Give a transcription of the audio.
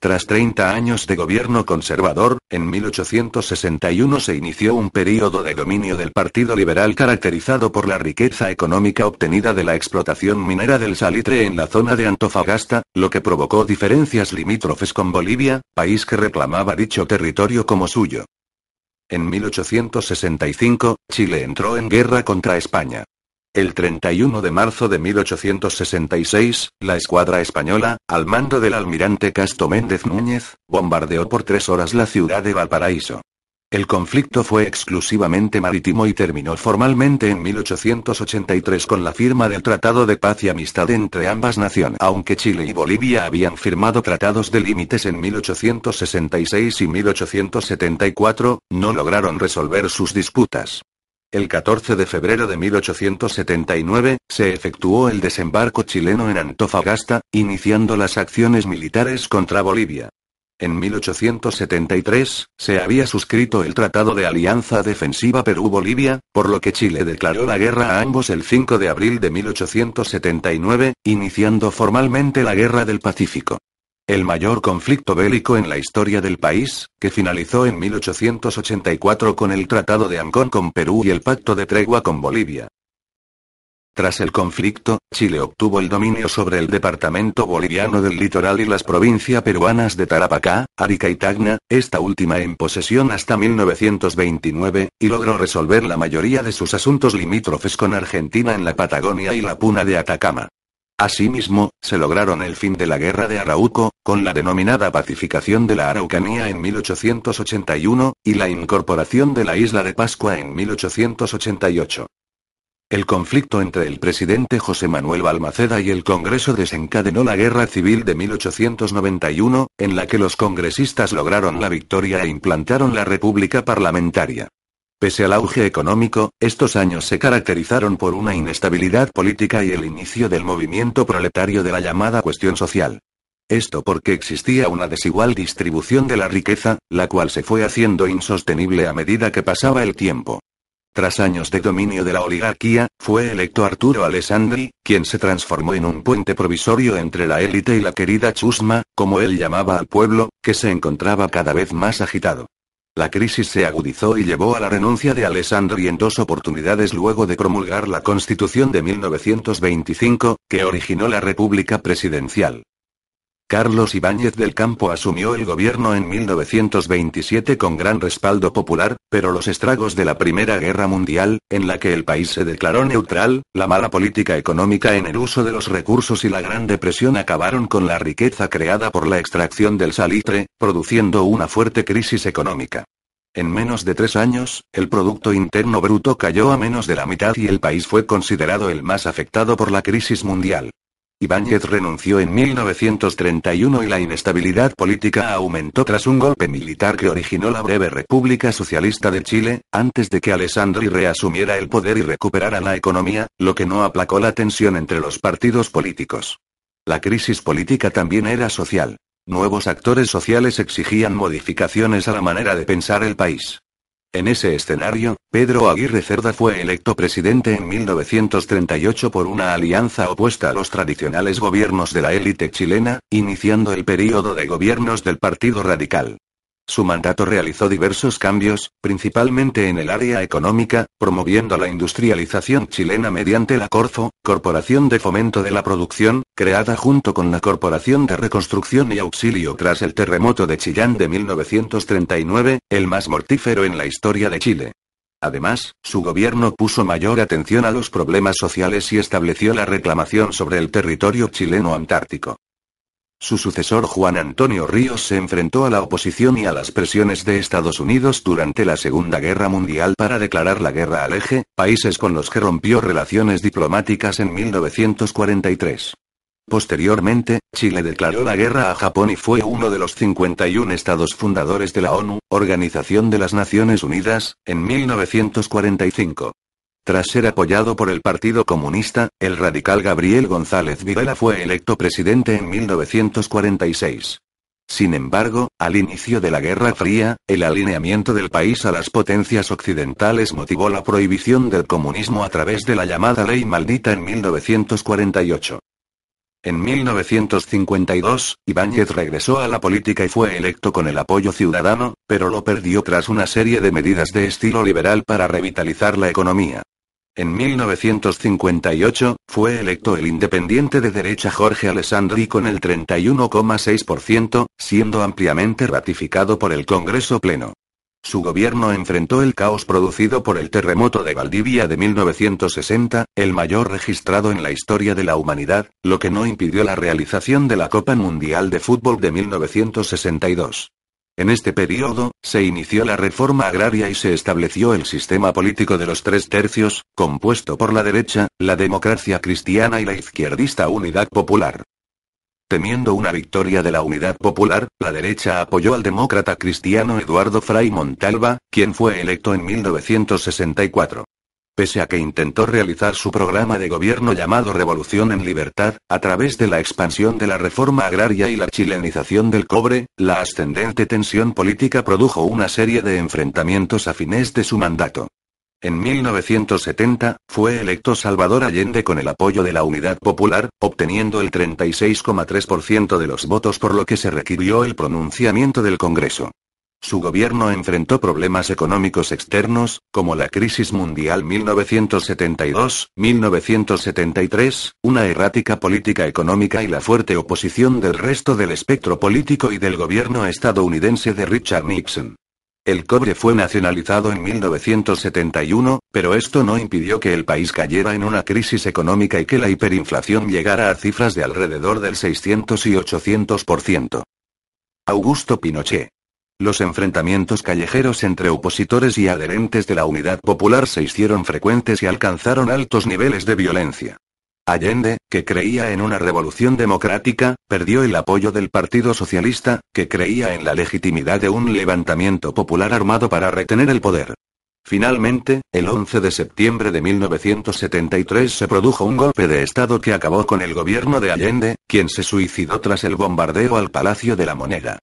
Tras 30 años de gobierno conservador, en 1861 se inició un período de dominio del Partido Liberal caracterizado por la riqueza económica obtenida de la explotación minera del salitre en la zona de Antofagasta, lo que provocó diferencias limítrofes con Bolivia, país que reclamaba dicho territorio como suyo. En 1865, Chile entró en guerra contra España. El 31 de marzo de 1866, la escuadra española, al mando del almirante Casto Méndez Núñez, bombardeó por 3 horas la ciudad de Valparaíso. El conflicto fue exclusivamente marítimo y terminó formalmente en 1883 con la firma del Tratado de Paz y Amistad entre ambas naciones. Aunque Chile y Bolivia habían firmado tratados de límites en 1866 y 1874, no lograron resolver sus disputas. El 14 de febrero de 1879, se efectuó el desembarco chileno en Antofagasta, iniciando las acciones militares contra Bolivia. En 1873, se había suscrito el Tratado de Alianza Defensiva Perú-Bolivia, por lo que Chile declaró la guerra a ambos el 5 de abril de 1879, iniciando formalmente la Guerra del Pacífico. El mayor conflicto bélico en la historia del país, que finalizó en 1884 con el Tratado de Ancón con Perú y el Pacto de Tregua con Bolivia. Tras el conflicto, Chile obtuvo el dominio sobre el departamento boliviano del Litoral y las provincias peruanas de Tarapacá, Arica y Tacna, esta última en posesión hasta 1929, y logró resolver la mayoría de sus asuntos limítrofes con Argentina en la Patagonia y la Puna de Atacama. Asimismo, se lograron el fin de la Guerra de Arauco, con la denominada Pacificación de la Araucanía en 1881, y la incorporación de la isla de Pascua en 1888. El conflicto entre el presidente José Manuel Balmaceda y el Congreso desencadenó la Guerra Civil de 1891, en la que los congresistas lograron la victoria e implantaron la República Parlamentaria. Pese al auge económico, estos años se caracterizaron por una inestabilidad política y el inicio del movimiento proletario de la llamada cuestión social. Esto porque existía una desigual distribución de la riqueza, la cual se fue haciendo insostenible a medida que pasaba el tiempo. Tras años de dominio de la oligarquía, fue electo Arturo Alessandri, quien se transformó en un puente provisorio entre la élite y la querida chusma, como él llamaba al pueblo, que se encontraba cada vez más agitado. La crisis se agudizó y llevó a la renuncia de Alessandri en 2 oportunidades luego de promulgar la Constitución de 1925, que originó la República Presidencial. Carlos Ibáñez del Campo asumió el gobierno en 1927 con gran respaldo popular, pero los estragos de la Primera Guerra Mundial, en la que el país se declaró neutral, la mala política económica en el uso de los recursos y la Gran Depresión acabaron con la riqueza creada por la extracción del salitre, produciendo una fuerte crisis económica. En menos de 3 años, el Producto Interno Bruto cayó a menos de la mitad y el país fue considerado el más afectado por la crisis mundial. Ibáñez renunció en 1931 y la inestabilidad política aumentó tras un golpe militar que originó la breve República Socialista de Chile, antes de que Alessandri reasumiera el poder y recuperara la economía, lo que no aplacó la tensión entre los partidos políticos. La crisis política también era social. Nuevos actores sociales exigían modificaciones a la manera de pensar el país. En ese escenario, Pedro Aguirre Cerda fue electo presidente en 1938 por una alianza opuesta a los tradicionales gobiernos de la élite chilena, iniciando el período de gobiernos del Partido Radical. Su mandato realizó diversos cambios, principalmente en el área económica, promoviendo la industrialización chilena mediante la Corfo, Corporación de Fomento de la Producción, creada junto con la Corporación de Reconstrucción y Auxilio tras el terremoto de Chillán de 1939, el más mortífero en la historia de Chile. Además, su gobierno puso mayor atención a los problemas sociales y estableció la reclamación sobre el territorio chileno antártico. Su sucesor Juan Antonio Ríos se enfrentó a la oposición y a las presiones de Estados Unidos durante la Segunda Guerra Mundial para declarar la guerra al Eje, países con los que rompió relaciones diplomáticas en 1943. Posteriormente, Chile declaró la guerra a Japón y fue uno de los 51 estados fundadores de la ONU, Organización de las Naciones Unidas, en 1945. Tras ser apoyado por el Partido Comunista, el radical Gabriel González Videla fue electo presidente en 1946. Sin embargo, al inicio de la Guerra Fría, el alineamiento del país a las potencias occidentales motivó la prohibición del comunismo a través de la llamada Ley Maldita en 1948. En 1952, Ibáñez regresó a la política y fue electo con el apoyo ciudadano, pero lo perdió tras una serie de medidas de estilo liberal para revitalizar la economía. En 1958, fue electo el independiente de derecha Jorge Alessandri con el 31,6%, siendo ampliamente ratificado por el Congreso Pleno. Su gobierno enfrentó el caos producido por el terremoto de Valdivia de 1960, el mayor registrado en la historia de la humanidad, lo que no impidió la realización de la Copa Mundial de Fútbol de 1962. En este periodo, se inició la reforma agraria y se estableció el sistema político de los 3/3, compuesto por la derecha, la democracia cristiana y la izquierdista Unidad Popular. Temiendo una victoria de la Unidad Popular, la derecha apoyó al demócrata cristiano Eduardo Frei Montalva, quien fue electo en 1964. Pese a que intentó realizar su programa de gobierno llamado Revolución en Libertad, a través de la expansión de la reforma agraria y la chilenización del cobre, la ascendente tensión política produjo una serie de enfrentamientos a fines de su mandato. En 1970, fue electo Salvador Allende con el apoyo de la Unidad Popular, obteniendo el 36,3% de los votos, por lo que se requirió el pronunciamiento del Congreso. Su gobierno enfrentó problemas económicos externos, como la crisis mundial 1972-1973, una errática política económica y la fuerte oposición del resto del espectro político y del gobierno estadounidense de Richard Nixon. El cobre fue nacionalizado en 1971, pero esto no impidió que el país cayera en una crisis económica y que la hiperinflación llegara a cifras de alrededor del 600 y 800%. Augusto Pinochet. Los enfrentamientos callejeros entre opositores y adherentes de la Unidad Popular se hicieron frecuentes y alcanzaron altos niveles de violencia. Allende, que creía en una revolución democrática, perdió el apoyo del Partido Socialista, que creía en la legitimidad de un levantamiento popular armado para retener el poder. Finalmente, el 11 de septiembre de 1973 se produjo un golpe de Estado que acabó con el gobierno de Allende, quien se suicidó tras el bombardeo al Palacio de la Moneda.